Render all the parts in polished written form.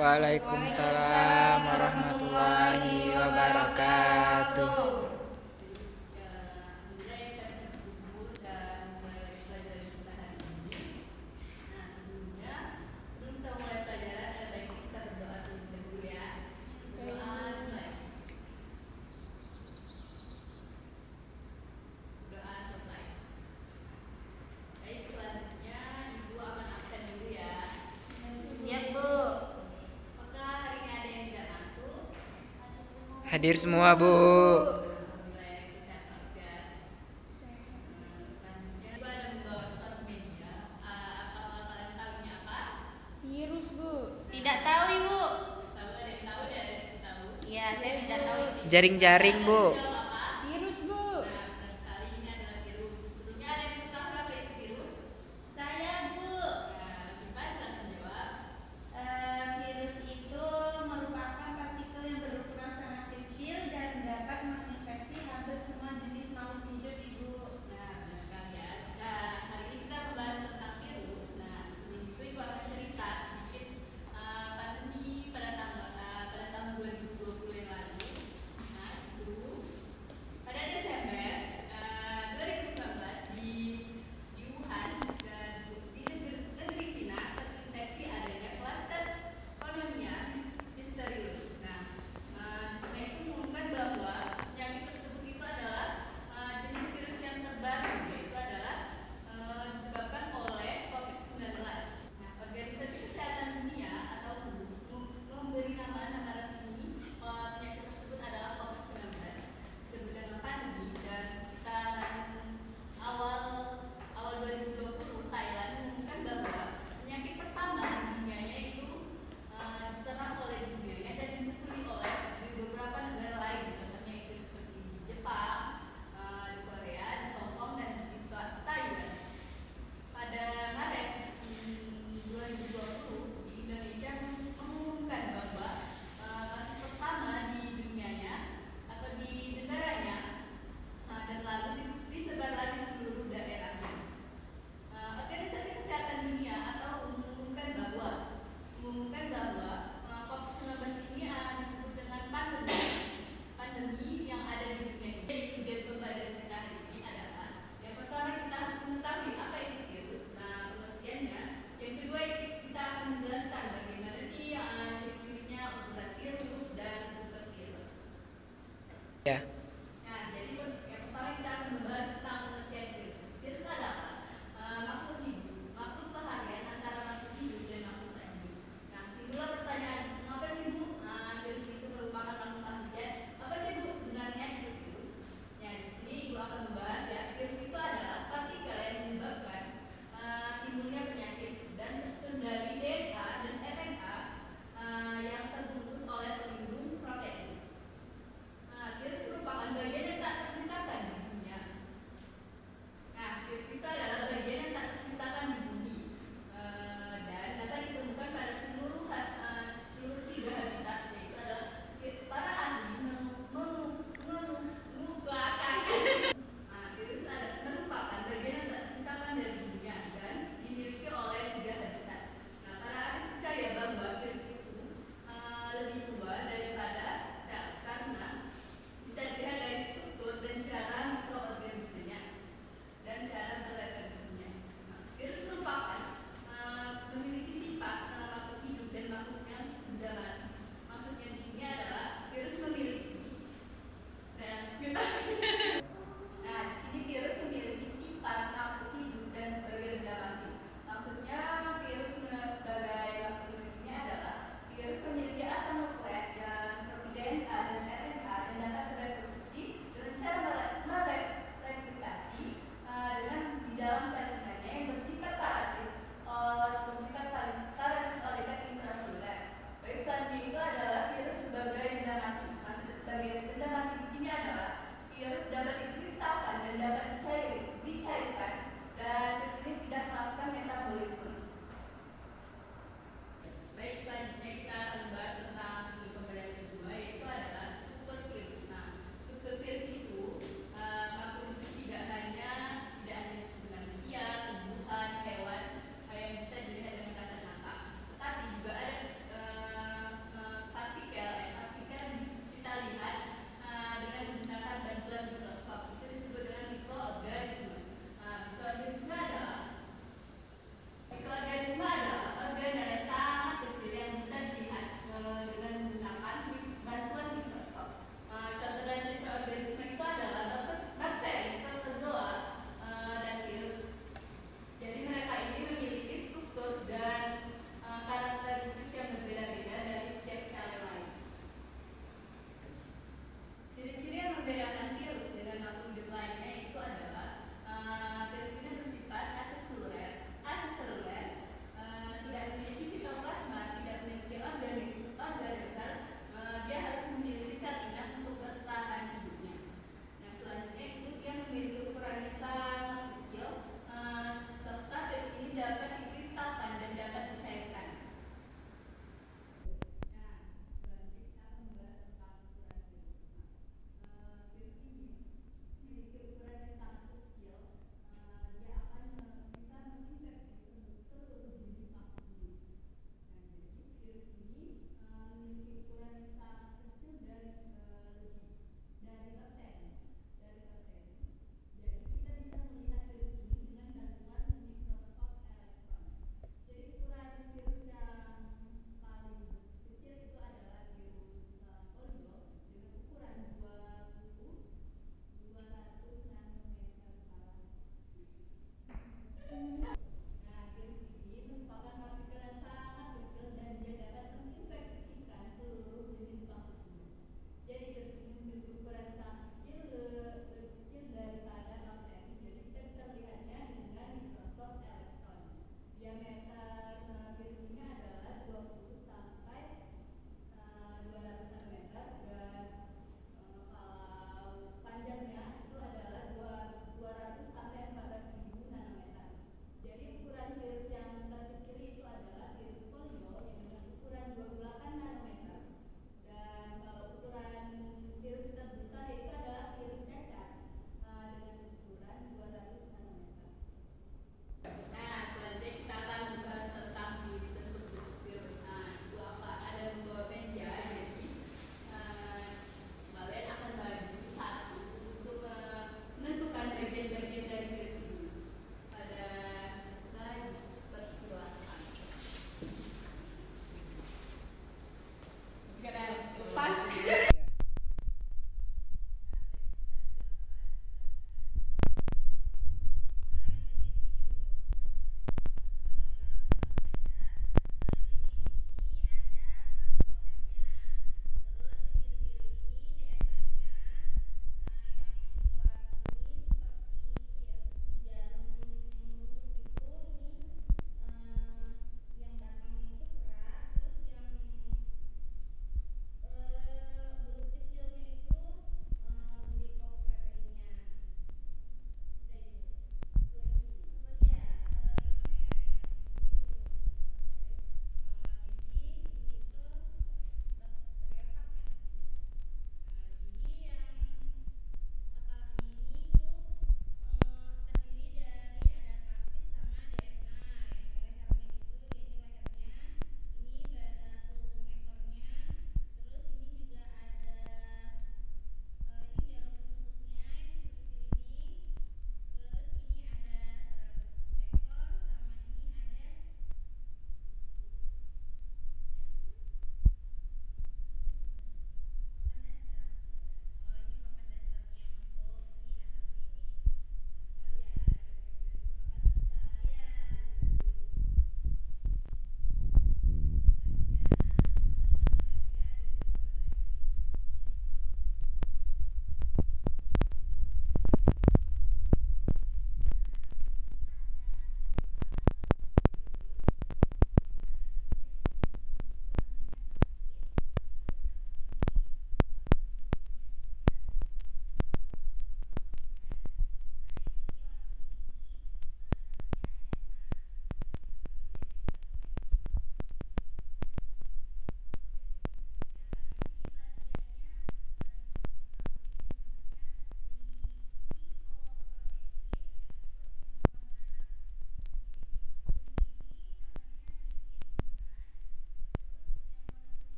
Waalaikumsalam warahmatullahi wabarakatuh. Hadir semua, Bu. Virus, Bu. Tidak tahu, Ibu. Iya, saya tidak tahu. Jaring-jaring, Bu. Virus, Bu. Saya, Bu. Virus itu merupakan partikel yang berukuran sangat kecil dan dapat menginfeksi hampir semua jenis makhluk hidup, Ibu. Nah, benar sekali ya. Hari ini kita membahas tentang virus. Nah, sebelum itu Ibu akan cerita sedikit pandemi pada tahun 2020 yang lalu. Nah, Ibu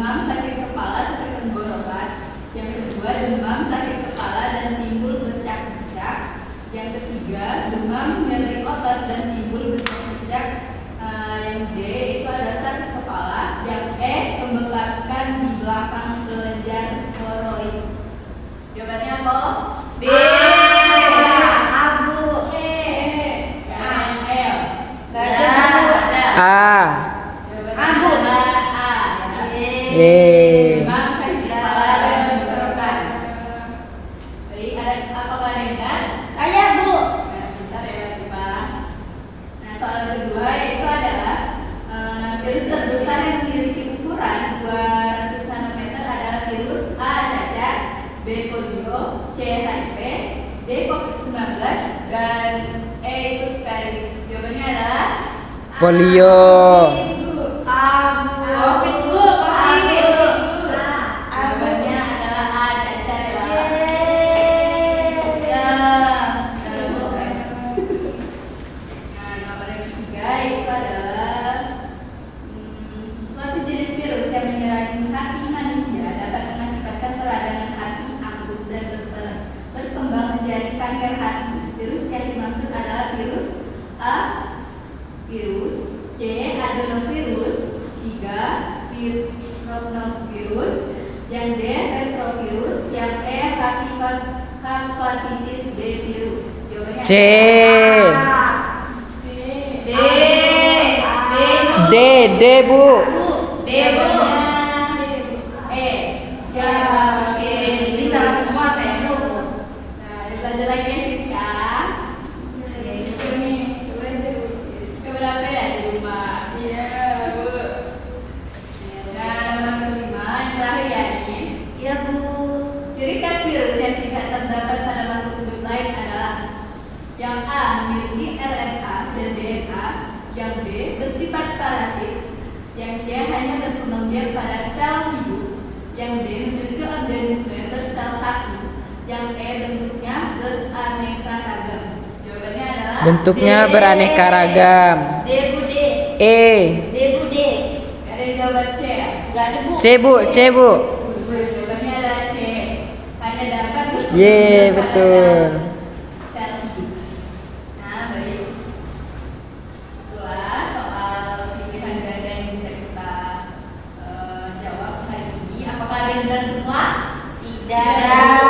demam, sakit kepala seperti tenggorokan. Yang kedua, demam, sakit kepala dan timbul bercak-bercak. Yang ketiga, demam, nyeri otot dan timbul bercak-bercak. Yang D itu adalah sakit kepala. Yang E, pembengkakan di belakang kelenjar koroid. Jawabannya apa? B. Abu. C. Yang L. A. Jawabannya adalah A. Y. Demam, sakit kepala dan tenggorokan. Baik, apakah ada yang ingat? Saya, Bu. Nah, bentar ya, Pak. Nah, soal kedua yaitu adalah virus terbesar yang memiliki ukuran 200 nanometer adalah virus A. cacar, B. polio, C. HIV, D. COVID-19, dan E. itu sparis. Jawabannya adalah Polio. Abu. COVID, Bu. COVID. Jawabannya adalah A. cacar ya. Nah, nomor yang ketiga itu adalah suatu jenis virus yang menyerang hati manusia dapat mengakibatkan peradangan hati akut dan berkembang menjadi kanker hati. Virus yang dimaksud adalah virus A. Virus C. Adenovirus 3. Rhinovirus. Yang D. Retrovirus. Yang E. Hepatitis B virus. Jawabannya C. B. D. D, Bu. B. E. Ya, oke. Jadi salah semua saya Bu. Nah, belajar lagi ya Siska. Siska berapa ya di rumah? Iya, Bu. Nah, nomor kelima yang terakhir ya ini. Ya, Bu. Ciri khas virus yang tidak terdapat pada makhluk hidup lain adalah yang A. memiliki RNA dan DNA, yang B. bersifat parasit, yang C. hanya berkembang biak pada sel hidup, yang D. memiliki organisme bersel satu, yang E. bentuknya beraneka ragam. Jawabannya adalah Bentuknya D. beraneka ragam. D, Bu, D. E. D, Bu, D. Gak ada yang jawab C ya? Gak ada, Bu. C, Bu. C, Bu. Jawabannya adalah C. Hanya dapat Ye, betul. sel hidup. Nah, baik. Itulah soal pilihan ganda yang bisa kita jawab hari ini. Apakah ada yang benar semua? Tidak.